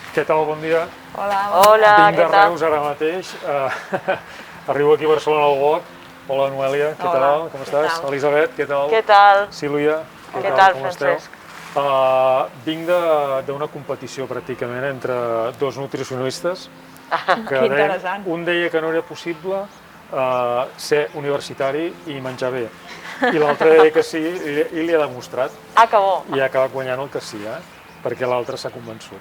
Què tal? Bon dia. Hola, Hola, Vinc de què tal? Reus ara mateix. Arribo aquí a Barcelona al UOC. Hola, Noelia, què Hola, tal? Com què estàs? tal? Elisabet, què tal? Què tal? Sílvia, Què tal, com esteu? Francesc? Vinc d'una competició pràcticament entre dos nutricionistes que Que interessant. un deia que no era possible ser universitari i menjar bé, i l'altre deia que sí i li ha demostrat Ah, que bo. i ha acabat guanyant el que sí, perquè l'altre s'ha convençut.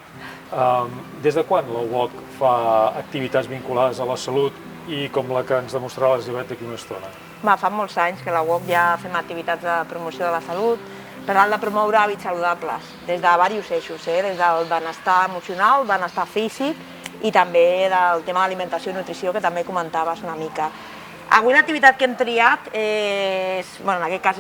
Des de quan la UOC fa activitats vinculades a la salut i com la que ens demostrarà l'Elisabet d'aquí una estona? Fa molts anys que la UOC ja fem activitats de promoció de la salut per tal de promoure hàbits saludables, des de diversos eixos, des del benestar emocional, benestar físic i també del tema d'alimentació i nutrició, que també comentaves una mica. Avui l'activitat que hem triat és, en aquest cas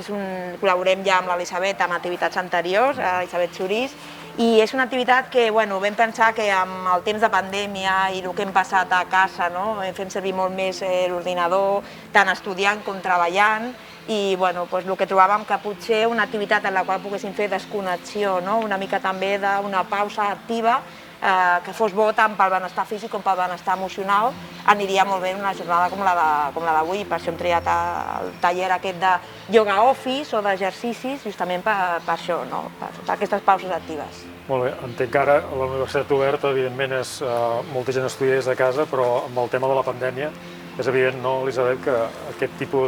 col·laborem ja amb l'Elisabet amb activitats anteriors, l'Elisabet Xurís, i és una activitat que vam pensar que amb el temps de pandèmia i el que hem passat a casa, fem servir molt més l'ordinador, tant estudiant com treballant, i el que trobàvem que potser una activitat en la qual poguéssim fer desconnexió, una mica també d'una pausa activa, que fos bo tant pel benestar físic com pel benestar emocional, aniria molt bé en una jornada com la d'avui. Per això hem triat el taller aquest de yoga office o d'exercicis, justament per això, per aquestes pauses actives. Molt bé, entenc que ara a la Universitat Oberta, evidentment, molta gent estudia des de casa, però amb el tema de la pandèmia és evident, no, Elisabet, que aquest tipus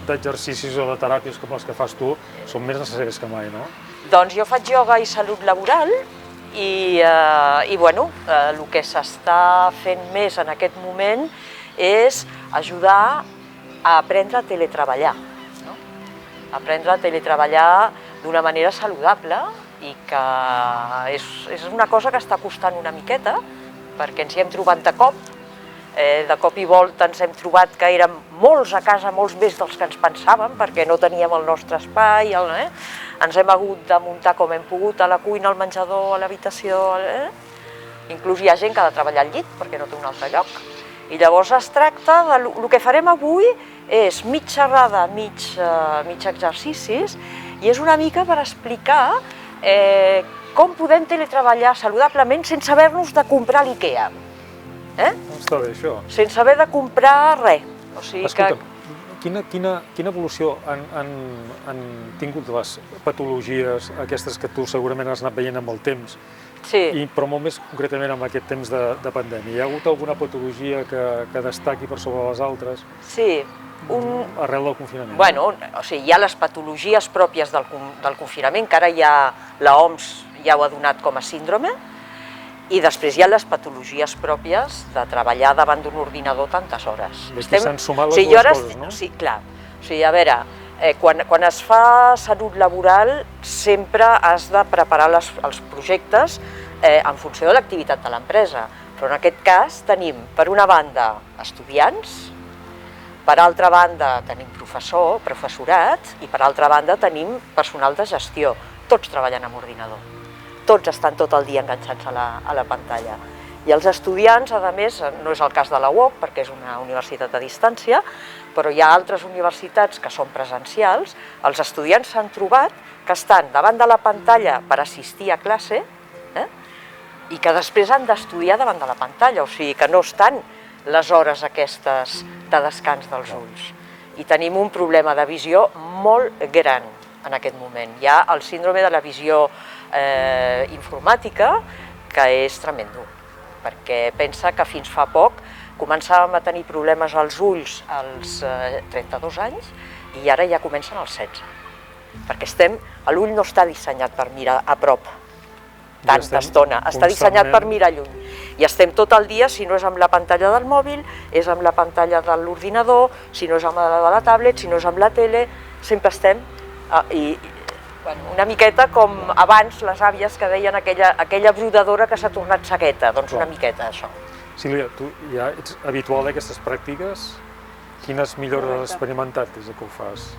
d'exercicis o de teràpies com les que fas tu són més necessaris que mai, no? Doncs jo faig ioga i salut laboral i el que s'està fent més en aquest moment és ajudar a aprendre a teletreballar. Aprendre a teletreballar d'una manera saludable i que és una cosa que està costant una miqueta perquè ens hi hem trobat de cop i volta ens hem trobat que érem molts a casa, molts més dels que ens pensàvem, perquè no teníem el nostre espai, ens hem hagut de muntar com hem pogut, a la cuina, al menjador, a l'habitació, inclús hi ha gent que ha de treballar al llit perquè no té un altre lloc. I llavors es tracta de... El que farem avui és mig xerrada, mig exercicis, i és una mica per explicar com podem teletreballar saludablement sense haver-nos de comprar a l'IKEA. Està bé, això. Sense haver de comprar res. Escolta'm, quina evolució han tingut les patologies aquestes que tu segurament has anat veient amb el temps, però molt més concretament amb aquest temps de pandèmia? Hi ha hagut alguna patologia que destaqui per sobre les altres? Sí. Arrel del confinament? Bueno, hi ha les patologies pròpies del confinament, que ara ja l'OMS ja ho ha donat com a síndrome, i després hi ha les patologies pròpies de treballar davant d'un ordinador tantes hores. I aquí s'han sumat les dues coses, no? Sí, clar. A veure, quan es fa salut laboral sempre has de preparar els projectes en funció de l'activitat de l'empresa, però en aquest cas tenim, per una banda, estudiants, per altra banda tenim professorat i per altra banda tenim personal de gestió, tots treballant amb ordinador. Tots estan tot el dia enganxats a la pantalla. I els estudiants, a més, no és el cas de la UOC, perquè és una universitat a distància, però hi ha altres universitats que són presencials, els estudiants s'han trobat que estan davant de la pantalla per assistir a classe i que després han d'estudiar davant de la pantalla, o sigui que no estan les hores aquestes de descans dels ulls. I tenim un problema de visió molt gran en aquest moment. Hi ha el síndrome de la visió informàtica, que és tremendo, perquè pensa que fins fa poc començàvem a tenir problemes als ulls als 32 anys i ara ja comencen als 16, perquè l'ull no està dissenyat per mirar a prop tanta estona, està dissenyat per mirar lluny. I estem tot el dia, si no és amb la pantalla del mòbil, és amb la pantalla de l'ordinador, si no és amb la de la tablet, si no és amb la tele, sempre estem una miqueta com abans les àvies que deien aquella brodadora que s'ha tornat saqueta, doncs una miqueta això. Sílvia, tu ja ets habitual d'aquestes pràctiques? Quines millores has experimentat des que ho fas?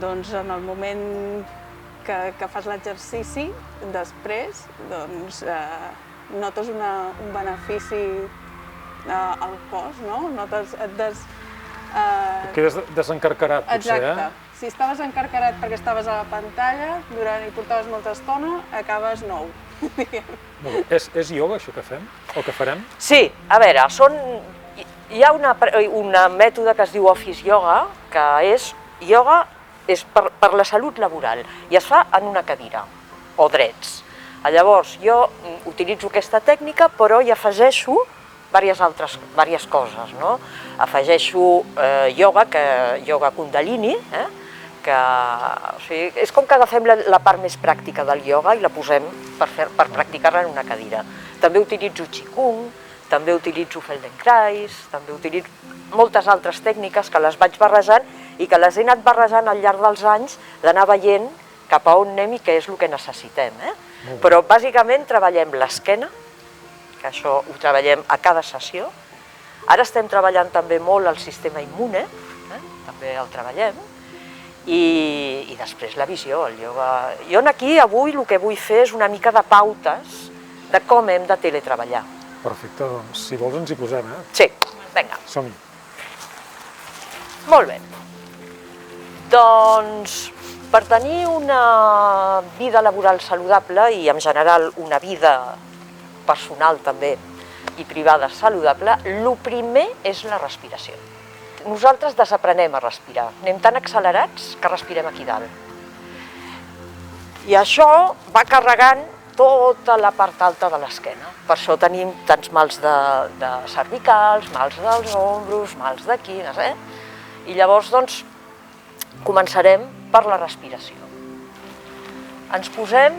Doncs en el moment que fas l'exercici, després notes un benefici al cos, no? Quedes desencarcarat, potser, Exacte. Si estaves encarcarat perquè estaves a la pantalla i portaves molta estona, acabes nou. És ioga, això que fem? O que farem? Sí, a veure, hi ha un mètode que es diu Office Yoga, que és ioga per la salut laboral, i es fa en una cadira, o drets. Llavors, jo utilitzo aquesta tècnica, però hi afegeixo diverses coses, no? Afegeixo ioga kundalini, és com que agafem la part més pràctica del ioga i la posem per practicar-la en una cadira. També utilitzo qigong, també utilitzo Feldenkrais, també utilitzo moltes altres tècniques que les vaig barrejant i que les he anat barrejant al llarg dels anys d'anar veient cap a on anem i què és el que necessitem. Però bàsicament treballem l'esquena, que això ho treballem a cada sessió. Ara estem treballant també molt el sistema immune, també el treballem. I després la visió, el ioga. Jo aquí avui el que vull fer és una mica de pautes de com hem de teletreballar. Perfecte, doncs si vols ens hi posem, Sí, vinga. Som-hi. Molt bé. Doncs per tenir una vida laboral saludable i en general una vida personal també i privada saludable, el primer és la respiració. Nosaltres desaprenem a respirar, anem tan accelerats que respirem aquí dalt. I això va carregant tota la part alta de l'esquena. Per això tenim tants mals de cervicals, mals dels ombros, mals d'aquí, I llavors, doncs, començarem per la respiració. Ens posem,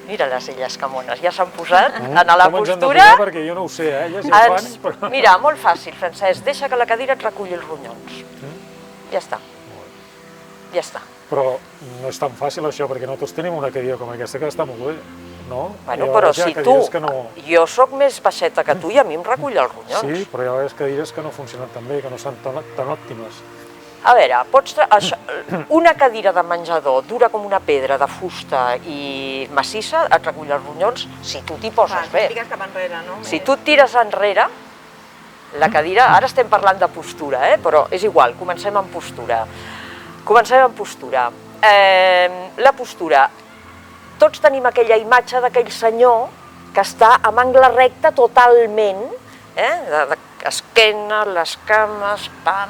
mira-les elles que mones, ja s'han posat en la postura. Com ens hem de posar, perquè jo no ho sé, elles ja ho fan, però... Mira, molt fàcil, Francesc, deixa que la cadira et reculli els ronyons. Ja està. Ja està. Però no és tan fàcil això, perquè no tots tenim una cadira com aquesta que està molt bé, no? Bueno, però si tu... Jo sóc més baixeta que tu i a mi em recull els ronyons. Sí, però hi ha cadires que no funcionen tan bé, que no són tan òptimes. A veure, una cadira de menjador dura com una pedra de fusta i massissa et recull els ronyons si tu t'hi poses bé. Si tu et tires enrere, la cadira... Ara estem parlant de postura, però és igual, comencem amb postura. La postura. Tots tenim aquella imatge d'aquell senyor que està amb angle recte totalment, esquena, les cames, pam...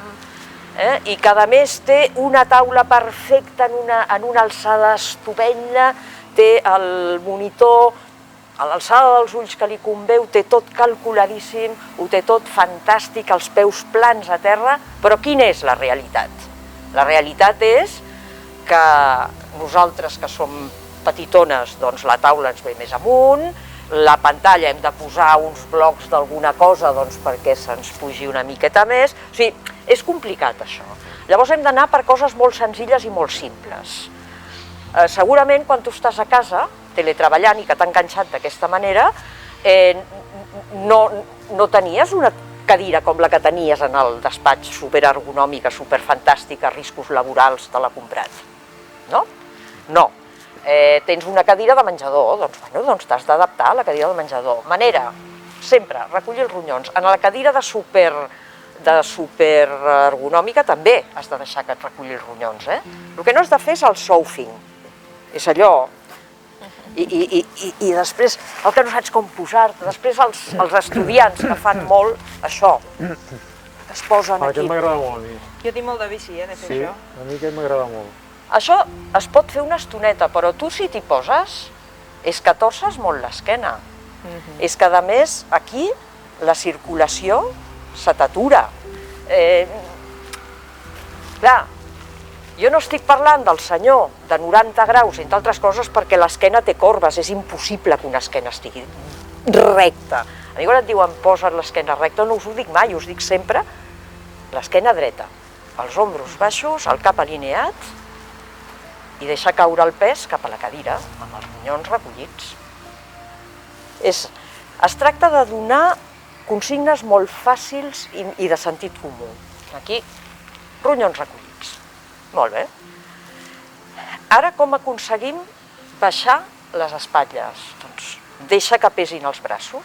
I que a més té una taula perfecta en una alçada estupenda, té el monitor a l'alçada dels ulls que li convé, ho té tot calculadíssim, ho té tot fantàstic, els peus plans a terra, però quina és la realitat? La realitat és que nosaltres que som petitones, doncs la taula ens ve més amunt, la pantalla hem de posar uns blocs d'alguna cosa perquè se'ns pugi una miqueta més, o sigui, és complicat això. Llavors hem d'anar per coses molt senzilles i molt simples. Segurament quan tu estàs a casa, teletreballant i que t'ha enganxat d'aquesta manera, no tenies una cadira com la que tenies en el despatx superergonòmica, superfantàstica, riscos laborals, te l'ha comprat. No? No. Tens una cadira de menjador, doncs t'has d'adaptar a la cadira de menjador. Manera, sempre, recollir els ronyons. En la cadira de superergonòmica també has de deixar que et reculli els ronyons. El que no has de fer és el surfing, és allò. I després el que no saps com posar-te, després els estudiants que fan molt això, es posen aquí. Aquest m'agrada molt a mi. Jo tinc molt de vici, de fer això. Sí, a mi aquest m'agrada molt. Això es pot fer una estoneta, però tu si t'hi poses és que torces molt l'esquena. És que a més aquí la circulació se t'atura. Clar, jo no estic parlant del senyor de 90 graus, entre altres coses, perquè l'esquena té corbes, és impossible que una esquena estigui recta. A mi quan et diuen posa't l'esquena recta, no us ho dic mai, us dic sempre l'esquena dreta, els ombros baixos, el cap alineat i deixar caure el pes cap a la cadira, amb els ronyons recollits. Es tracta de donar consignes molt fàcils i de sentit comú. Aquí, ronyons recollits. Molt bé. Ara com aconseguim baixar les espatlles? Doncs deixa que pesin els braços.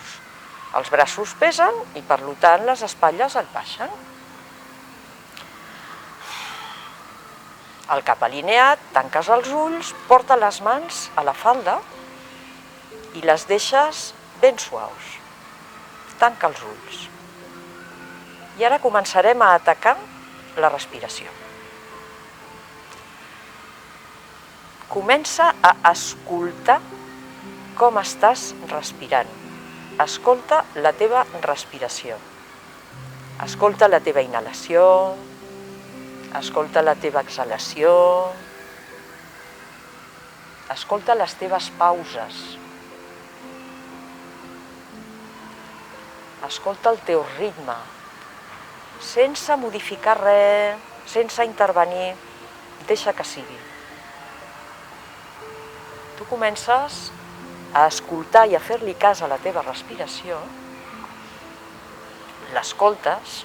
Els braços pesen i per tant les espatlles et baixen. El cap alineat, tanques els ulls, porta les mans a la falda i les deixes ben suaus. Tanca els ulls. I ara començarem a atacar la respiració. Comença a escoltar com estàs respirant. Escolta la teva respiració. Escolta la teva inhalació, escolta la teva exhalació, escolta les teves pauses, escolta el teu ritme, sense modificar res, sense intervenir, deixa que sigui. Tu comences a escoltar i a fer-li cas a la teva respiració, l'escoltes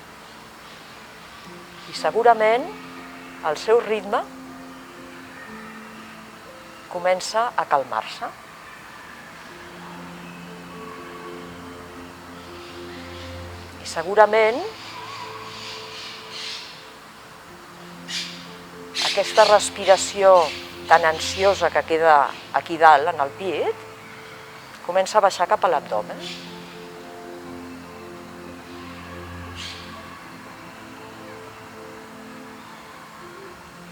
i segurament el seu ritme comença a calmar-se. I segurament aquesta respiració tan ansiosa que queda aquí dalt, en el pit, comença a baixar cap a l'abdomen.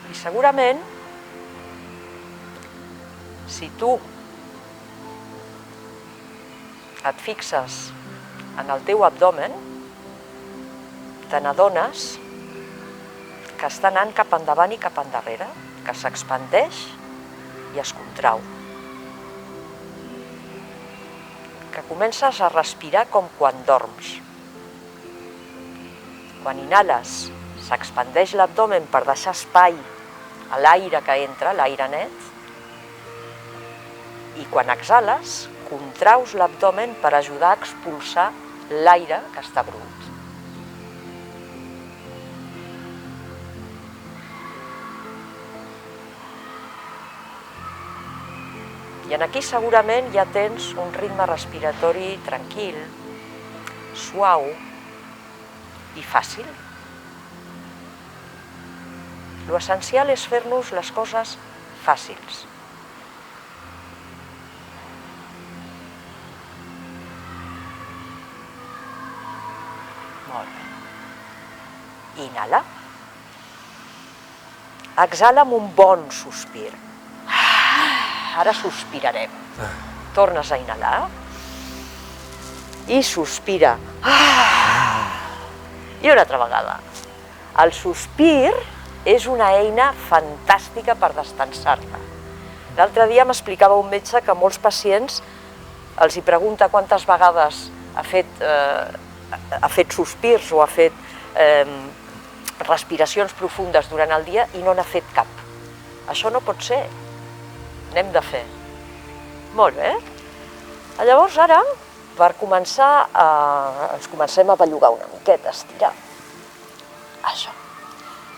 I segurament, si tu et fixes en el teu abdomen, te n'adones que està anant cap endavant i cap endarrere, que s'expandeix i es contrau. Que comences a respirar com quan dorms. Quan inhales, s'expandeix l'abdomen per deixar espai a l'aire que entra, l'aire net, i quan exhales, contraus l'abdomen per ajudar a expulsar l'aire que està brut. I aquí segurament ja tens un ritme respiratori tranquil, suau i fàcil. L'essencial és fer-nos les coses fàcils. Molt bé. Inhala. Exhala amb un bon sospir. Ara sospirarem. Tornes a inhalar i sospira. I una altra vegada. El sospir és una eina fantàstica per destensar-te. L'altre dia m'explicava un metge que molts pacients els hi pregunta quantes vegades ha fet sospirs o ha fet respiracions profundes durant el dia i no n'ha fet cap. Això no pot ser. N'hem de fer. Molt bé. Llavors ara, per començar, ens comencem a bellugar una miqueta, estirar. Això.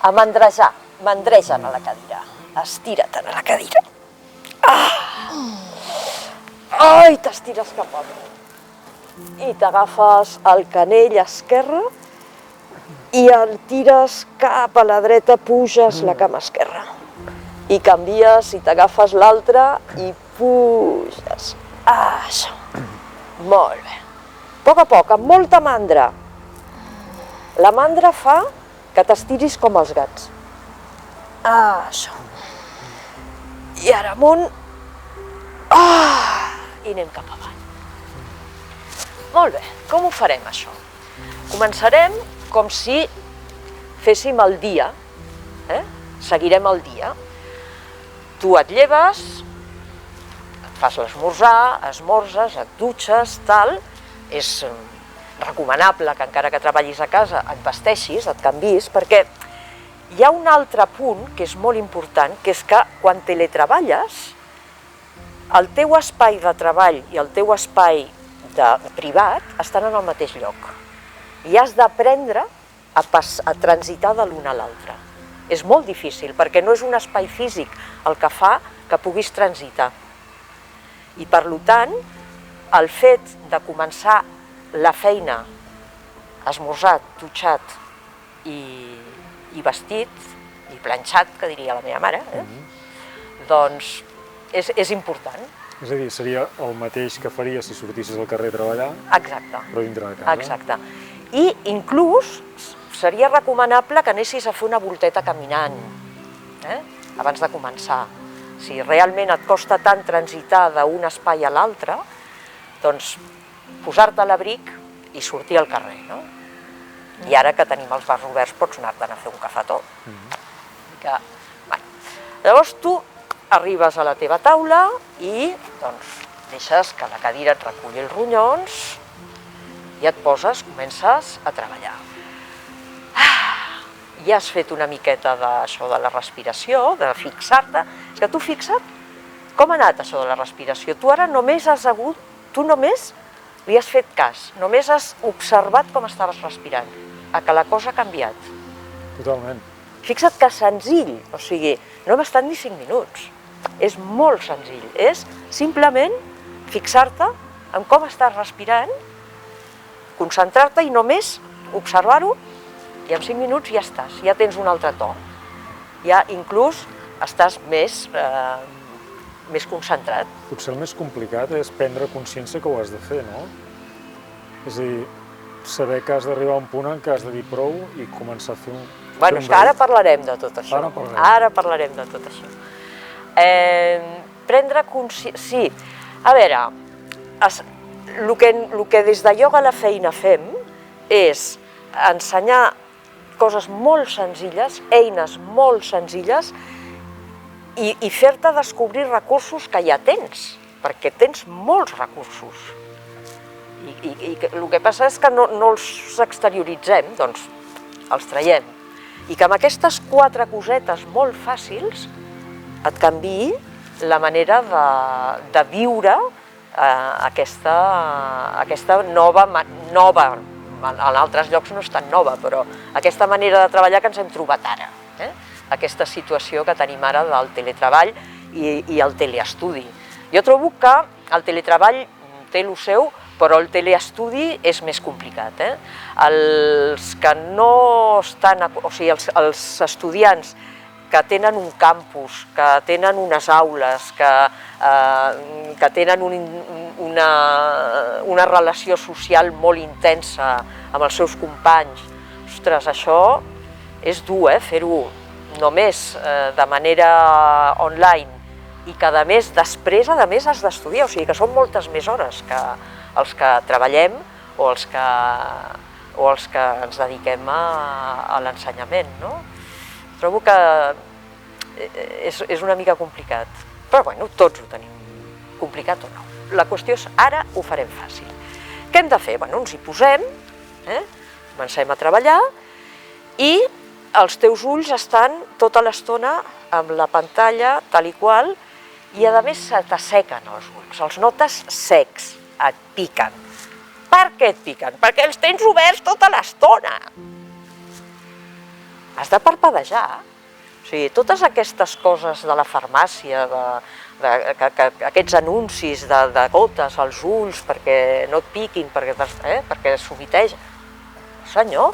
A mandrejar, mandreja'n a la cadira. Estira't a la cadira. Ai, t'estires cap a dalt. I t'agafes el canell esquerre i el tires cap a la dreta, puges la cama esquerra. I canvies i t'agafes l'altre i puges. Això. Molt bé. A poc, amb molta mandra. La mandra fa que t'estiris com els gats. Això. I ara amunt. I anem cap avall. Molt bé. Com ho farem, això? Començarem com si féssim el dia. Seguirem el dia. Tu et lleves, et fas l'esmorzar, esmorzes, et dutxes, tal. És recomanable que encara que treballis a casa et vesteixis, et canvis, perquè hi ha un altre punt que és molt important, que és que quan teletreballes, el teu espai de treball i el teu espai privat estan en el mateix lloc. I has d'aprendre a transitar de l'un a l'altre. És molt difícil, perquè no és un espai físic el que fa que puguis transitar. I per tant, el fet de començar la feina esmorzat, dutxat i vestit, i planxat, que diria la meva mare, doncs és important. És a dir, seria el mateix que faries si sortissis al carrer a treballar, Exacte. però dintre de casa. Exacte. I inclús seria recomanable que anessis a fer una volteta caminant, abans de començar. Si realment et costa tant transitar d'un espai a l'altre, doncs posar-te a l'abric i sortir al carrer, no? I ara que tenim els bars oberts pots anar-te'n a fer un cafetó. Llavors tu arribes a la teva taula i doncs, deixes que la cadira et reculli els ronyons i et poses, comences a treballar. Ja has fet una miqueta d'això de la respiració, de fixar-te. És que tu fixa't com ha anat això de la respiració. Tu ara només has hagut, tu només li has fet cas, només has observat com estaves respirant, a que la cosa ha canviat. Totalment. Fixa't que senzill, o sigui, no hem estat ni 5 minuts. És molt senzill, és simplement fixar-te en com estàs respirant, concentrar-te i només observar-ho, i en 5 minuts ja estàs, ja tens un altre to. Ja inclús estàs més concentrat. Potser el més complicat és prendre consciència que ho has de fer, no? És a dir, saber que has d'arribar a un punt en què has de dir prou i començar a fer un... Bueno, és que ara parlarem de tot això. Ara parlarem de tot això. Prendre consciència... Sí, a veure, el que des de Ioga a la Feina fem és ensenyar coses molt senzilles, eines molt senzilles, i fer-te descobrir recursos que ja tens, perquè tens molts recursos. I el que passa és que no els exterioritzem, doncs els traiem. I que amb aquestes 4 cosetes molt fàcils et canviï la manera de viure aquesta nova, en altres llocs no és tan nova, però aquesta manera de treballar que ens hem trobat ara. Aquesta situació que tenim ara del teletreball i el teleestudi. Jo trobo que el teletreball té el seu, però el teleestudi és més complicat. Els que no estan, o sigui, els estudiants que tenen un campus, que tenen unes aules, que tenen una relació social molt intensa amb els seus companys, ostres, això és dur, fer-ho només de manera online i que a més després has d'estudiar, o sigui que són moltes més hores que els que treballem o els que ens dediquem a l'ensenyament, no? Trobo que és una mica complicat, però bueno, tots ho tenim, complicat o no. La qüestió és, ara ho farem fàcil. Què hem de fer? Bueno, ens hi posem, comencem a treballar i els teus ulls estan tota l'estona amb la pantalla tal i qual i a més se t'assequen els ulls, els notes secs, et piquen. Per què et piquen? Perquè els tens oberts tota l'estona. Has de parpadejar. O sigui, totes aquestes coses de la farmàcia, aquests anuncis de gotes als ulls perquè no et piquin, perquè s'humitegen. Senyor,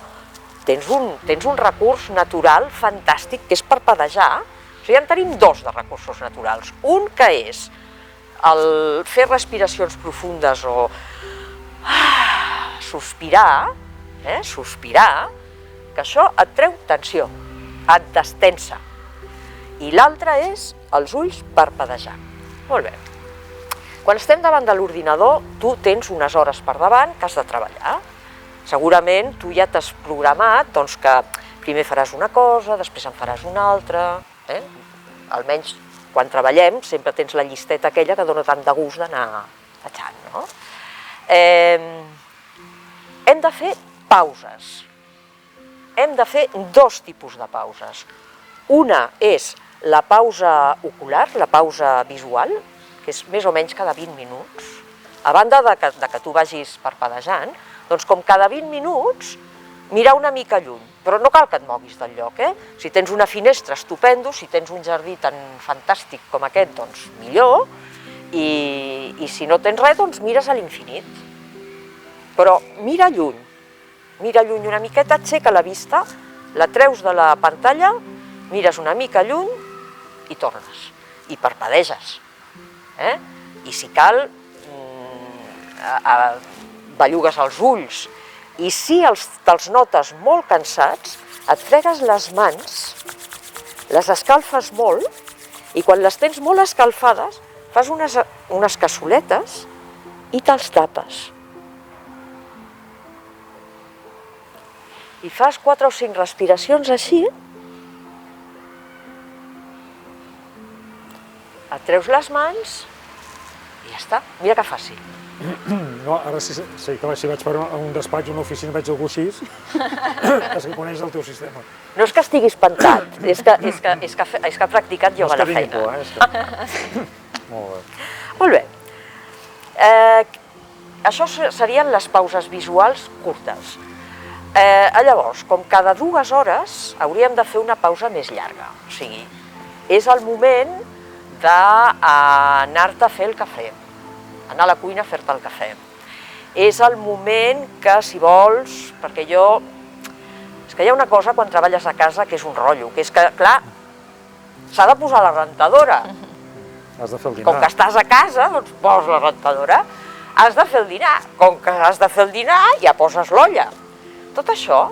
tens un recurs natural fantàstic que és parpadejar. O sigui, en tenim 2 de recursos naturals. Un que és el fer respiracions profundes o sospirar, que això et treu tensió, et destensa. I l'altre és els ulls parpadejar. Molt bé. Quan estem davant de l'ordinador, tu tens unes hores per davant que has de treballar. Segurament tu ja t'has programat que primer faràs una cosa, després en faràs una altra. Almenys quan treballem sempre tens la llisteta aquella que dona tant de gust d'anar fetxant, no? Hem de fer pauses. Hem de fer 2 tipus de pauses. Una és la pausa ocular, la pausa visual, que és més o menys cada 20 minuts. A banda que tu vagis parpadejant, doncs com cada 20 minuts mirar una mica lluny, però no cal que et moguis del lloc. Si tens una finestra, estupendo, si tens un jardí tan fantàstic com aquest, doncs millor, i si no tens res, doncs mires a l'infinit. Però mira lluny una miqueta, aixeca la vista, la treus de la pantalla, mires una mica lluny i tornes, i parpadeges. i si cal, bellugues els ulls. I si te'ls notes molt cansats, et fregues les mans, les escalfes molt, i quan les tens molt escalfades, fas unes cassoletes i te'ls tapes. I fas 4 o 5 respiracions així, et treus les mans i ja està. Mira que fàcil. No, ara sí que si vaig per un despatx, una oficina, veig algú així, és que coneix el teu sistema. No és que estigui espantat, és que ha practicat ioga a la feina. No és que tingui por, Molt bé. Molt bé. Això serien les pauses visuals curtes. Llavors, com cada 2 hores, hauríem de fer una pausa més llarga. O sigui, és el moment d'anar-te a fer el cafè, anar a la cuina a fer-te el cafè. És el moment que, si vols, perquè és que hi ha una cosa quan treballes a casa que és un rotllo, que és que, clar, s'ha de posar la rentadora. Has de fer el dinar. Com que estàs a casa, doncs poses la rentadora. Has de fer el dinar. Com que has de fer el dinar, ja poses l'olla. Tot això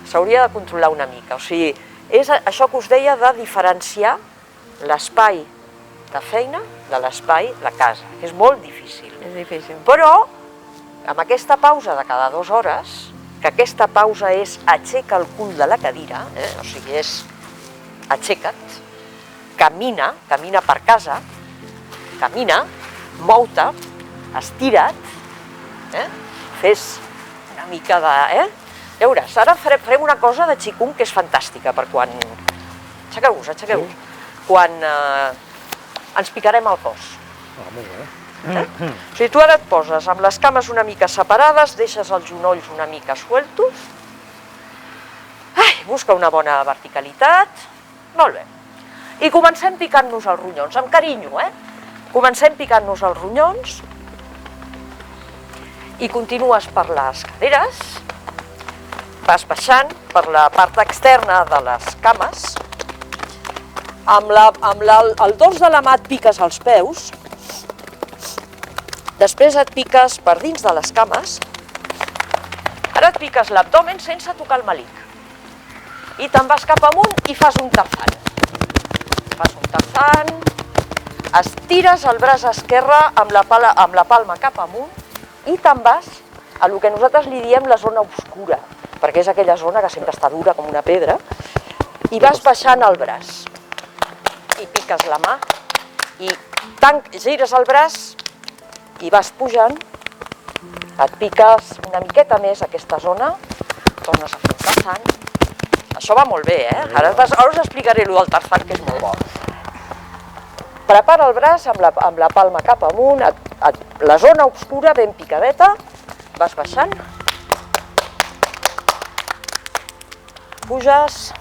s'hauria de controlar una mica. O sigui, és això que us deia de diferenciar l'espai de feina de l'espai de casa, que és molt difícil. És difícil. Però, amb aquesta pausa de cada 2 hores, que aquesta pausa és aixeca el cul de la cadira, o sigui, és aixeca't, camina per casa, camina, mou-te, estira't, fes una mica de... Ja veuràs, ara farem una cosa de Qigong que és fantàstica per quan... Aixequeu-vos. Quan ens picarem el cos. Molt bé. O sigui, tu ara et poses amb les cames una mica separades, deixes els genolls una mica sueltos, busca una bona verticalitat, molt bé. I comencem picant-nos els ronyons, amb carinyo, Comencem picant-nos els ronyons i continues per les caderes, vas baixant per la part externa de les cames, amb el dors de la mà et piques els peus, després et piques per dins de les cames, ara et piques l'abdomen sense tocar el melic. I te'n vas cap amunt i fas un tarzan. Fas un tarzan, estires el braç esquerre amb la palma cap amunt i te'n vas a el que nosaltres li diem la zona obscura, perquè és aquella zona que sempre està dura com una pedra, i vas baixant el braç. I piques la mà, i gires el braç i vas pujant, et piques una miqueta més aquesta zona, tornes a fer un tarzan. Això va molt bé, Ara us explicaré allò del tarzan, que és molt bo. Prepara el braç amb la palma cap amunt, la zona obscura ben picadeta, vas baixant, puges,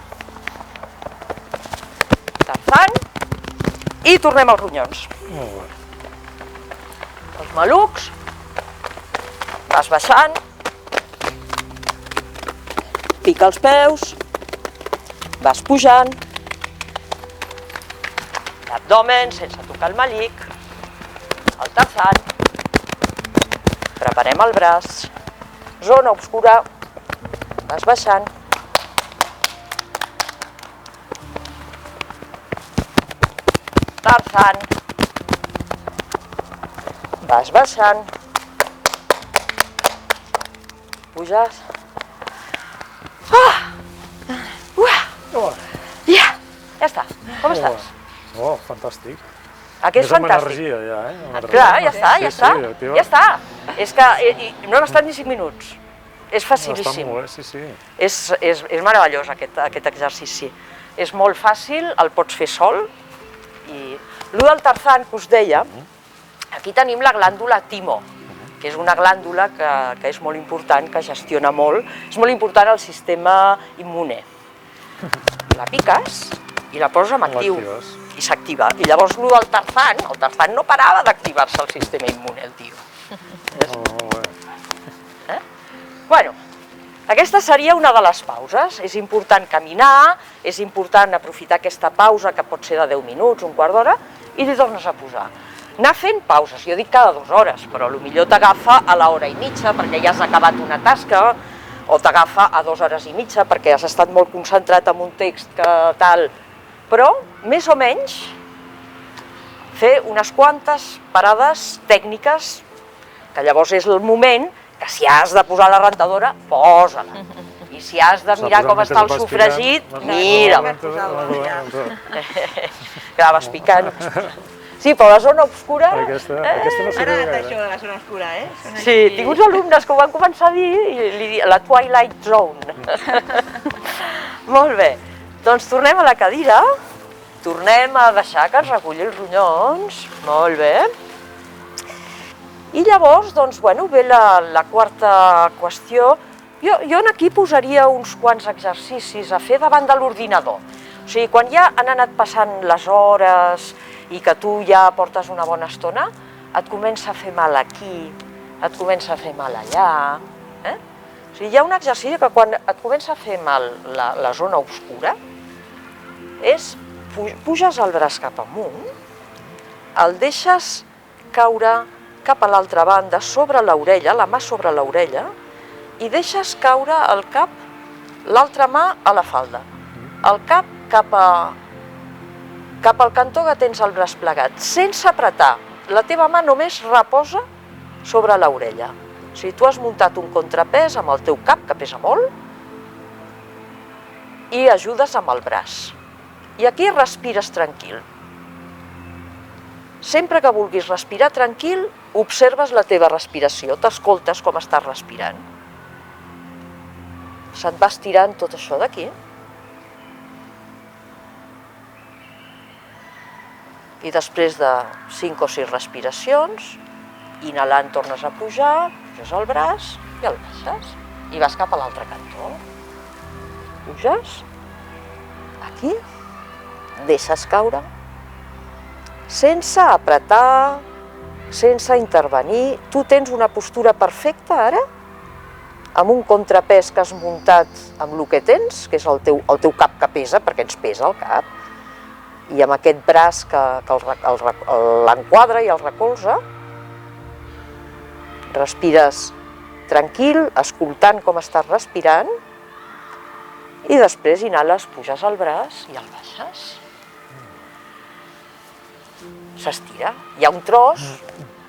tarzan, i tornem als ronyons. Molt bé. Els malucs, vas baixant, pica els peus, vas pujant, l'abdomen sense tocar el melic, el tarzan, preparem el braç, zona obscura, vas baixant, tarzan, vas baixant, puges, ja està, com estàs? Oh, fantàstic. Aquest és fantàstic. Més amb energia, ja, Clar, ja està. És que no hem estat ni 5 minuts. És facilíssim. Està molt bé, sí. És meravellós aquest exercici. És molt fàcil, el pots fer sol. I el del tarzan que us deia, aquí tenim la glàndula timo, que és una glàndula que és molt important, que gestiona molt. És molt important el sistema immune. La piques i la poses en actiu i s'activa. I llavors el del tarzan no parava d'activar-se el sistema immune, el tio. Bueno, aquesta seria una de les pauses. És important caminar, és important aprofitar aquesta pausa, que pot ser de 10 minuts, un quart d'hora, i t'hi tornes a posar. anar fent pauses, jo dic cada 2 hores, però potser t'agafa a l'hora i mitja perquè ja has acabat una tasca, o t'agafa a 2 hores i mitja perquè has estat molt concentrat en un text que tal, però més o menys fer unes quantes parades tècniques, que llavors és el moment que si has de posar la rentadora, posa-la. I si has de mirar com està el sofregit, mira'l. Que vas picant. Sí, però la zona obscura... Aquesta no sé Ara gaire. això de la zona oscura, Sí, tinc uns alumnes que ho van començar a dir i li dic la Twilight Zone. Molt bé, doncs tornem a la cadira, tornem a deixar que ens reculli els ronyons, molt bé. I llavors, doncs, bueno, ve la quarta qüestió. Jo aquí posaria uns quants exercicis a fer davant de l'ordinador. O sigui, quan ja han anat passant les hores i que tu ja portes una bona estona, et comença a fer mal aquí, et comença a fer mal allà. O sigui, hi ha un exercici que quan et comença a fer mal la zona obscura és puges el braç cap amunt, el deixes caure cap a l'altra banda, sobre l'orella, la mà sobre l'orella, i deixes caure el cap, l'altra mà a la falda. El cap cap al cantó que tens el braç plegat, sense apretar. La teva mà només reposa sobre l'orella. O sigui, tu has muntat un contrapès amb el teu cap, que pesa molt, i ajudes amb el braç. I aquí respires tranquil. Sempre que vulguis respirar tranquil, observes la teva respiració, t'escoltes com estàs respirant. Se't va estirant tot això d'aquí. I després de 5 o 6 respiracions, inhalant tornes a pujar, puges el braç i el baixes. I vas cap a l'altre cantó. Puges, aquí, deixes caure, sense apretar, sense intervenir. Tu tens una postura perfecta ara, amb un contrapès que has muntat amb el que tens, que és el teu cap que pesa, perquè ens pesa el cap, i amb aquest braç que l'enquadra i el recolza, respires tranquil, escoltant com estàs respirant, i després inhales, puges el braç i el baixes. S'estira. Hi ha un tros,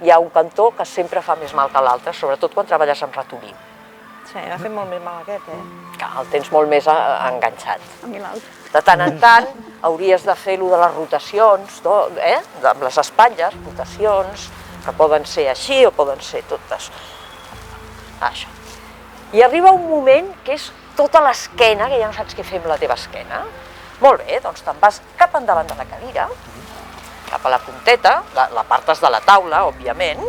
hi ha un cantó que sempre fa més mal que l'altre, sobretot quan treballes amb ratolí. Sí, m'ha fet molt més mal aquest, Que el tens molt més enganxat. A mi l'altre. De tant en tant hauries de fer-lo de les rotacions, amb les espatlles, rotacions, que poden ser així o poden ser totes. Això. I arriba un moment que és tota l'esquena, que ja no saps què fer amb la teva esquena. Molt bé, doncs te'n vas cap endavant de la cadira, cap a la punteta, l'apartes de la taula, òbviament,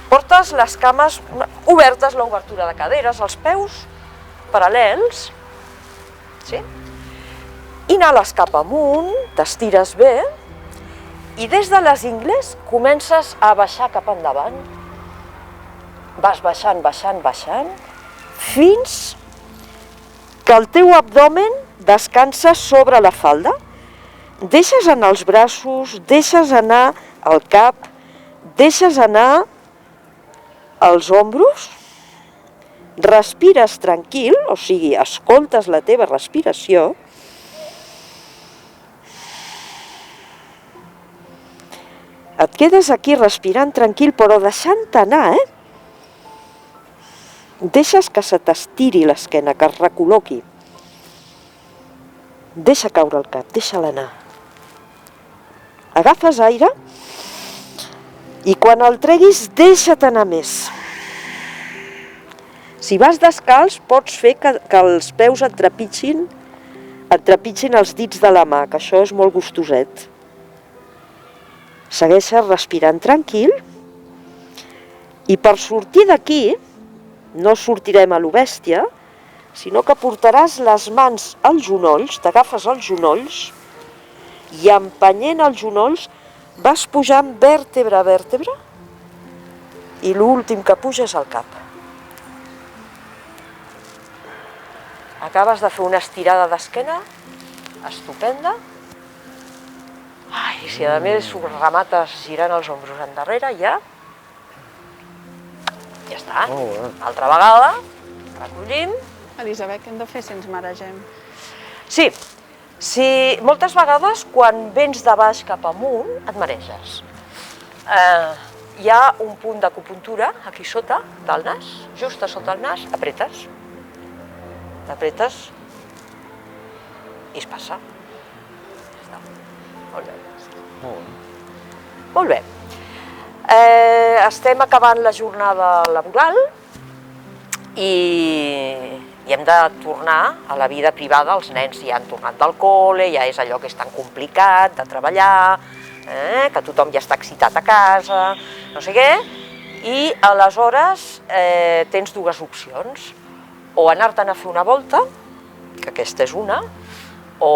portes les cames obertes, l'obertura de caderes, els peus paral·lels, sí? Inhales cap amunt, t'estires bé, i des de les ingles comences a baixar cap endavant. Vas baixant, baixant, baixant, fins que el teu abdomen descansa sobre la falda. Deixes anar els braços, deixes anar el cap, deixes anar els ombros, respires tranquil, o sigui, escoltes la teva respiració, et quedes aquí respirant tranquil, però deixant anar, Deixes que se t'estiri l'esquena, que es recol·loqui. Deixa caure el cap, deixa-la anar. Agafes aire i quan el treguis, deixa't anar més. Si vas descalç, pots fer que els peus et trepitgin els dits de la mà, que això és molt gustoset. Segueixes respirant tranquil i per sortir d'aquí, no sortirem a lo bèstia, sinó que portaràs les mans als genolls, t'agafes els genolls i empenyent els genolls vas pujant vèrtebra a vèrtebra i l'últim que puja és el cap. Acabes de fer una estirada d'esquena estupenda I si a més ho remates girant els ombros endarrere, ja està. Altra vegada, recollim. Elisabet, què hem de fer si ens maregem? Sí, moltes vegades quan vens de baix cap amunt et mareges. Hi ha un punt d'acupuntura aquí sota del nas, just a sota el nas, apretes i es passa. Molt bé. Molt bé. Estem acabant la jornada laboral i hem de tornar a la vida privada. Els nens ja han tornat del col·le, ja és allò que és tan complicat de treballar, que tothom ja està excitat a casa, no sé què, i aleshores tens dues opcions. O anar-te'n a fer una volta, que aquesta és una, o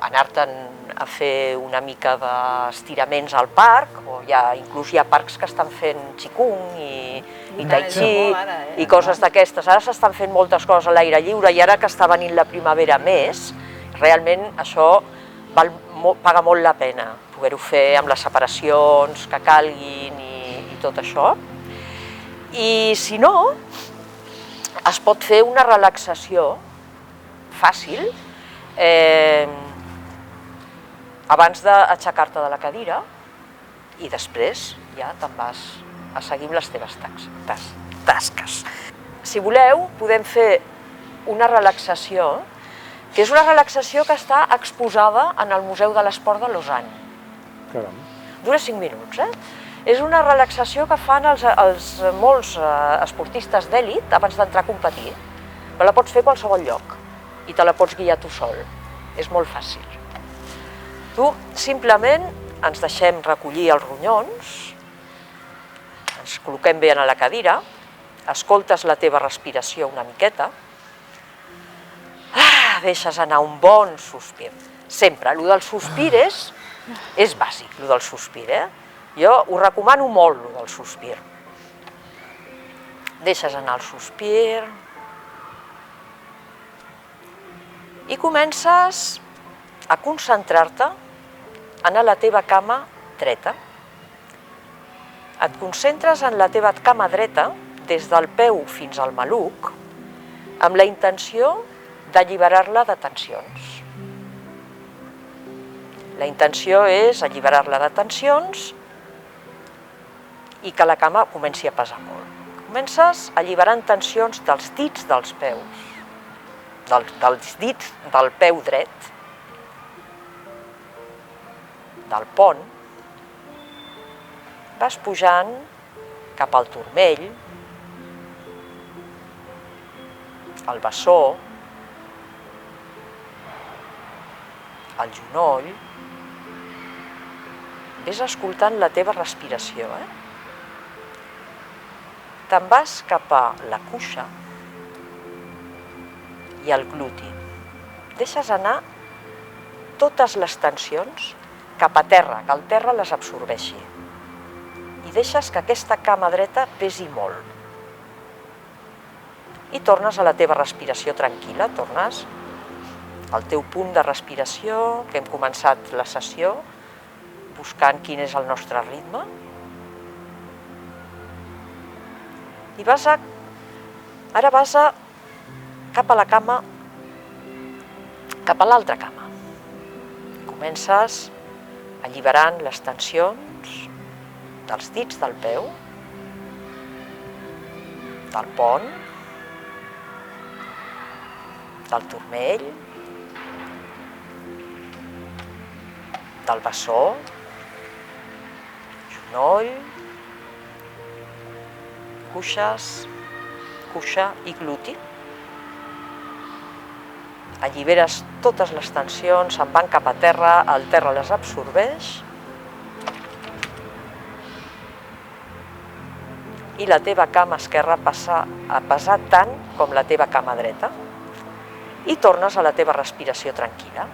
anar-te'n a fer una mica d'estiraments al parc, o inclús hi ha parcs que estan fent qigong i tai chi i coses d'aquestes. Ara s'estan fent moltes coses a l'aire lliure i ara que està venint la primavera més, realment això paga molt la pena poder-ho fer amb les separacions que calguin i tot això. I si no, es pot fer una relaxació fàcil abans d'aixecar-te de la cadira i després ja te'n vas a seguir amb les teves tasques. Si voleu, podem fer una relaxació, que és una relaxació que està exposada en el Museu de l'Esport de Lausanne. Dura 5 minuts, És una relaxació que fan molts esportistes d'èlit abans d'entrar a competir. Però la pots fer a qualsevol lloc i te la pots guiar tu sol. És molt fàcil. Tu simplement ens deixem recollir els ronyons, ens col·loquem bé a la cadira, escoltes la teva respiració una miqueta, deixes anar un bon sospir. Sempre, el del sospir és bàsic, el del sospir, Jo ho recomano molt, el del sospir. Deixes anar el sospir i comences a concentrar-te en la teva cama dreta. Et concentres en la teva cama dreta des del peu fins al maluc amb la intenció d'alliberar-la de tensions. La intenció és alliberar-la de tensions i que la cama comenci a pesar molt. Comences alliberant tensions dels dits dels peus, dels dits del peu dret, del pont, vas pujant cap al turmell, al bessó, al genoll, ves escoltant la teva respiració, Te'n vas cap a la cuixa i al gluti. Deixes anar totes les tensions cap a terra, que el terra les absorbeixi. I deixes que aquesta cama dreta pesi molt. I tornes a la teva respiració tranquil·la, tornes al teu punt de respiració, que hem començat la sessió, buscant quin és el nostre ritme. I ara vas cap a la cama, cap a l'altra cama. Comences alliberant les tensions dels dits del peu, del pont, del turmell, del bessó, genoll, cuixa i gluti. Alliberes totes les tensions, se'n van cap a terra, el terra les absorbeix i la teva cama esquerra passa a pesar tant com la teva cama dreta i tornes a la teva respiració tranquil·la.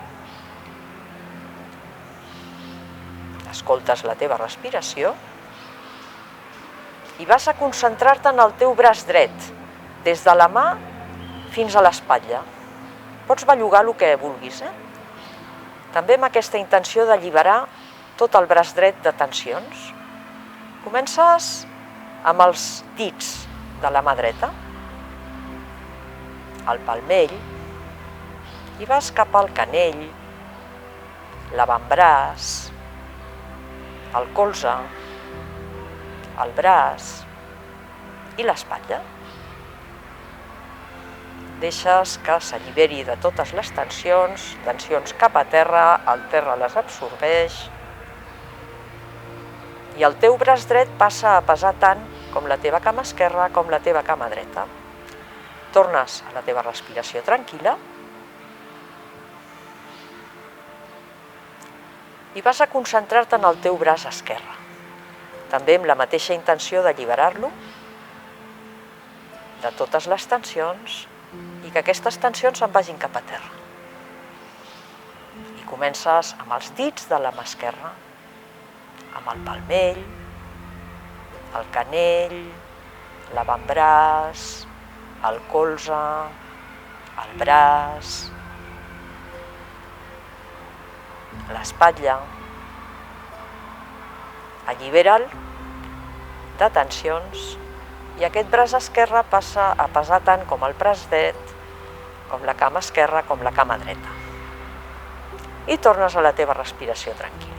Escoltes la teva respiració i vas a concentrar-te en el teu braç dret, des de la mà fins a l'espatlla. Pots bellugar el que vulguis, també amb aquesta intenció d'alliberar tot el braç dret de tensions. Comences amb els dits de la mà dreta, el palmell, i vas cap al canell, l'avantbraç, el colze, el braç i l'espatlla. Deixes que s'alliberi de totes les tensions cap a terra, el terra les absorbeix i el teu braç dret passa a pesar tant com la teva cama esquerra com la teva cama dreta. Tornes a la teva respiració tranquil·la i vas a concentrar-te en el teu braç esquerre, també amb la mateixa intenció d'alliberar-lo de totes les tensions i que aquestes tensions se'n vagin cap a terra. I comences amb els dits de la mà esquerra, amb el palmell, el canell, l'avantbraç, el colze, el braç, l'espatlla. Allibera'l de tensions i aquest braç esquerre passa a pesar tant com el braç dret, com la cama esquerra, com la cama dreta. I tornes a la teva respiració tranquil·la.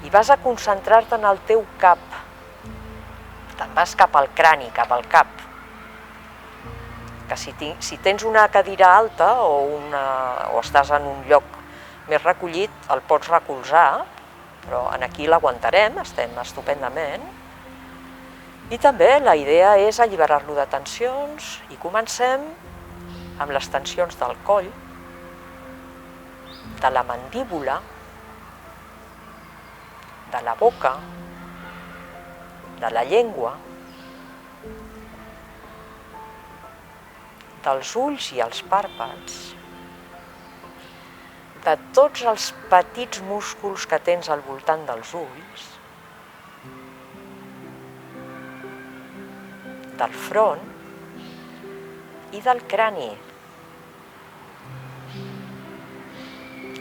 I vas a concentrar-te en el teu cap. Te'n vas cap al crani, cap al cap. Que si tens una cadira alta o estàs en un lloc més recollit, el pots recolzar, però aquí l'aguantarem, estem estupendament. I també la idea és alliberar-lo de tensions i comencem amb les tensions del coll, de la mandíbula, de la boca, de la llengua, dels ulls i els pàrpads, de tots els petits músculs que tens al voltant dels ulls, del front i del crani.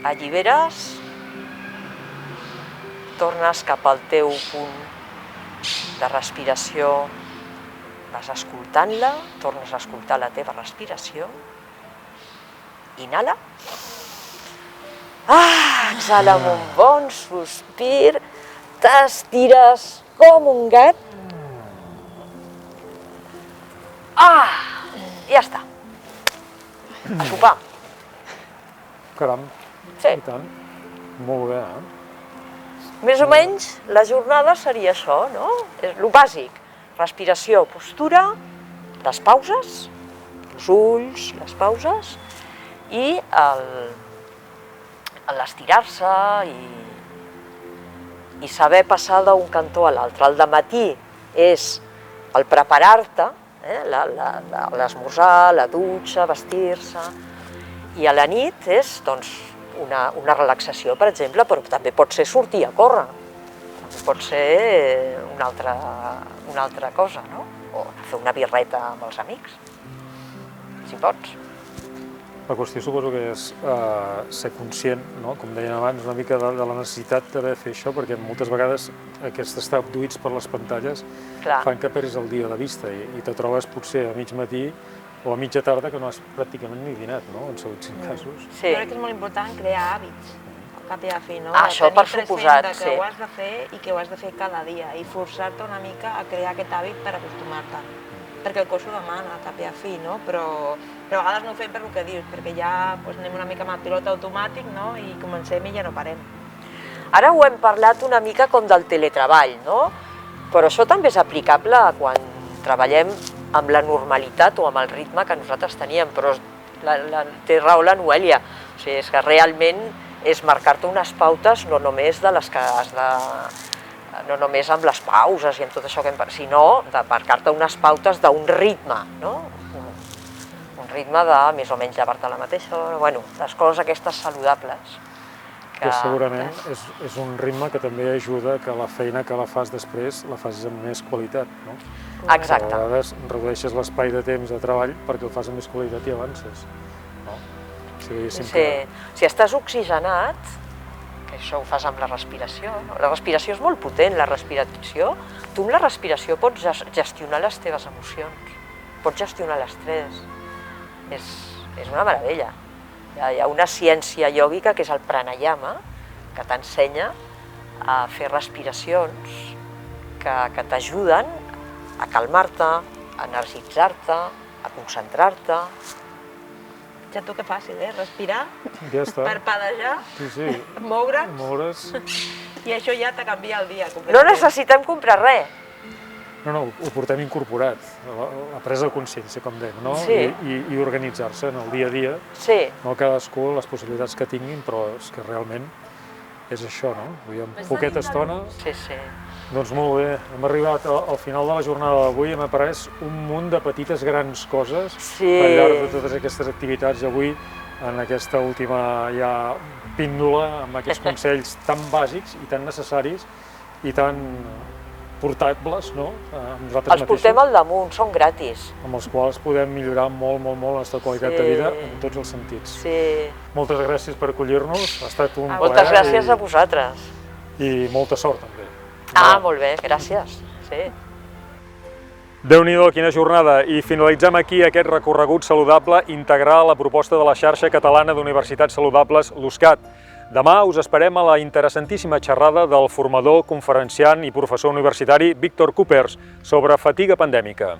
Alliberes, tornes cap al teu punt de respiració, vas escoltant-la, tornes a escoltar la teva respiració, inhala, exhala amb un bon sospir, t'estires com un gat, i ja està, a sopar. Caram, Sí. i tant. Molt bé, Més o menys la jornada seria això, no? És el bàsic, respiració, postura, les pauses, els ulls, les pauses, i l'estirar-se i saber passar d'un cantó a l'altre. El dematí és el preparar-te, l'esmorzar, la dutxa, vestir-se, i a la nit és una relaxació, per exemple, però també pot ser sortir a córrer, també pot ser una altra cosa, no? O fer una birreta amb els amics, si pots. La qüestió suposo que és ser conscient, no? Com dèiem abans, una mica de la necessitat d'haver de fer això, perquè moltes vegades aquests estar abduïts per les pantalles fan que perdis el dia de vista i te trobes potser a mig matí o a mitja tarda que no has pràcticament ni dinat, no? En segons casos. Sí. Jo crec que és molt important crear hàbits, al cap i a la fi, no? Això per suposat, sí. Que ho has de fer i que ho has de fer cada dia i forçar-te una mica a crear aquest hàbit per acostumar-te, perquè el cos ho demana, al cap i a fi, no? Però a vegades no ho fem per el que dius, perquè ja anem una mica amb el pilot automàtic, no? I comencem i ja no parem. Ara ho hem parlat una mica com del teletreball, no? Però això també és aplicable quan treballem amb la normalitat o amb el ritme que nosaltres teníem, però té raó la Noèlia, o sigui, és que realment és marcar-te unes pautes no només de les que has de... no només amb les pauses i amb tot això, sinó de marcar-te unes pautes d'un ritme, no? Un ritme de més o menys llevar-te a la mateixa hora, bueno, les coses aquestes saludables que segurament és un ritme que també ajuda que la feina que la fas després la facis amb més qualitat, no? Exacte. A vegades redueixes l'espai de temps de treball perquè el fas amb més qualitat i avances, no? Sí, si estàs oxigenat, que això ho fas amb la respiració, la respiració és molt potent, la respiració, tu amb la respiració pots gestionar les teves emocions, pots gestionar l'estrès, és una meravella. Hi ha una ciència iògica que és el pranayama, que t'ensenya a fer respiracions que t'ajuden a calmar-te, a energitzar-te, a concentrar-te. Ja tu que fàcil, respirar, ja està. parpadejar, moure's, i això ja te canvia el dia. No necessitem comprar res. No, ho portem incorporat, la presa de consciència, com dèiem, no? I organitzar-se en el dia a dia, no cadascú les possibilitats que tinguin, però és que realment és això, no? Amb poqueta estona. Doncs molt bé, hem arribat al final de la jornada d'avui, hem après un munt de petites grans coses al llarg de totes aquestes activitats i avui, en aquesta última ja píndola, amb aquests consells tan bàsics i tan necessaris i tan portables, no? Els portem al damunt, són gratis. Amb els quals podem millorar molt la nostra qualitat de vida en tots els sentits. Moltes gràcies per acollir-nos, ha estat un plaer. Moltes gràcies a vosaltres. I molta sort, també. Molt bé, gràcies. Déu-n'hi-do, quina jornada. I finalitzem aquí aquest recorregut saludable integral a la proposta de la xarxa catalana d'universitats saludables, l'USCAT. Demà us esperem a la interessantíssima xerrada del formador, conferenciant i professor universitari Víctor Coopers sobre fatiga pandèmica.